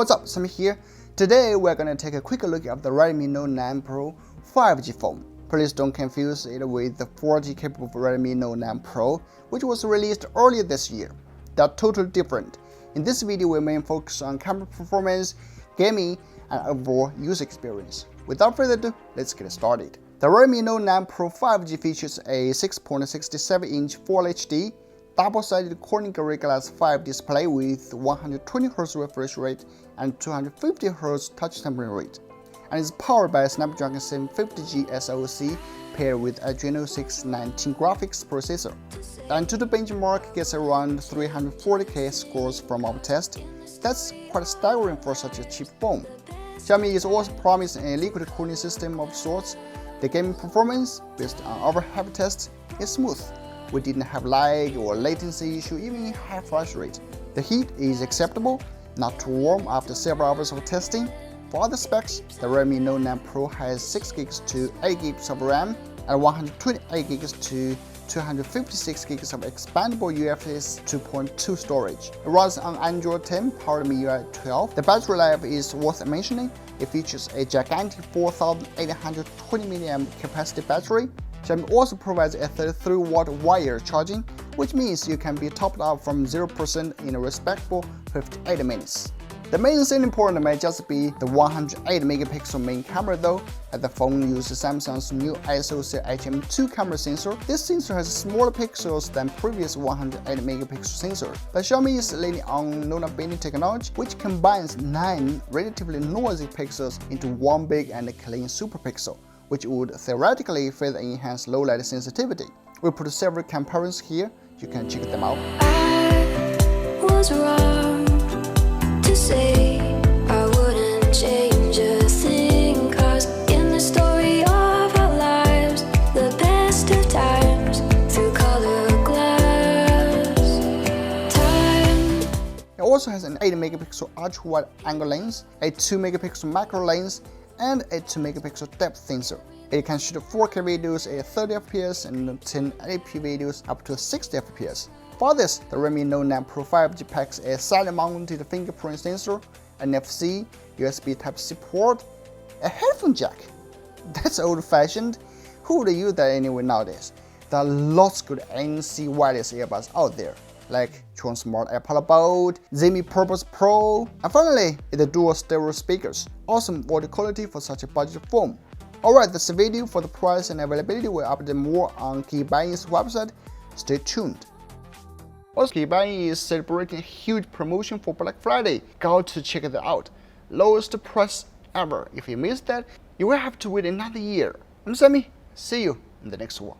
What's up, Sam here. Today we're gonna take a quick look at the Redmi Note 9 Pro 5G phone. Please don't confuse it with the 4G capable Redmi Note 9 Pro, which was released earlier this year. They're totally different. In this video, we may focus on camera performance, gaming, and overall user experience. Without further ado, let's get started. The Redmi Note 9 Pro 5G features a 6.67-inch Full HD double-sided Corning Gorilla Glass 5 display with 120Hz refresh rate and 250Hz touch temperature rate, and is powered by a Snapdragon 750G SoC paired with Adreno 619 graphics processor. The Antutu benchmark gets around 340K scores from our test. That's quite staggering for such a cheap phone. Xiaomi is also promising a liquid cooling system of sorts. The gaming performance, based on our heavy tests, is smooth. We didn't have lag or latency issue even in high flash rate. The heat is acceptable, not too warm after several hours of testing. For other specs, the Redmi Note 9 Pro has 6GB to 8GB of RAM and 128GB to 256GB of expandable UFS 2.2 storage. It runs on Android 10 powered MIUI 12. The battery life is worth mentioning. It features a gigantic 4,820mAh capacity battery. Xiaomi also provides a 33-watt wire charging, which means you can be topped up from 0% in a respectable 58 minutes. The main selling point may just be the 108MP main camera though, as the phone uses Samsung's new SoC HM2 camera sensor. This sensor has smaller pixels than previous 108MP sensor, but Xiaomi is leaning on Nona Bending technology, which combines 9 relatively noisy pixels into one big and clean super pixel, which would theoretically further enhance low light sensitivity. We put several comparisons here, you can check them out. I was wrong to say I wouldn't change a thing, 'cause in the story of our lives, the best of times through color glass. Time. It also has an 8MP ultra-wide angle lens, a 2MP macro lens, and a 2MP depth sensor. It can shoot 4K videos at 30fps and 1080p videos up to 60fps. For this, the Redmi Note 9 Pro 5G packs a side-mounted fingerprint sensor, NFC, USB Type-C port, a headphone jack. That's old-fashioned. Who would use that anyway nowadays? There are lots of good ANC wireless earbuds out there, like Transmart Apollo Bold, Xiaomi Purpose Pro, and finally, the dual stereo speakers. Awesome audio quality for such a budget phone. Alright, that's the video. For the price and availability, we'll update more on Geekbuying's website. Stay tuned. Also, Geekbuying is celebrating a huge promotion for Black Friday. Go to check it out. Lowest price ever. If you missed that, you will have to wait another year. I'm Sammy. See you in the next one.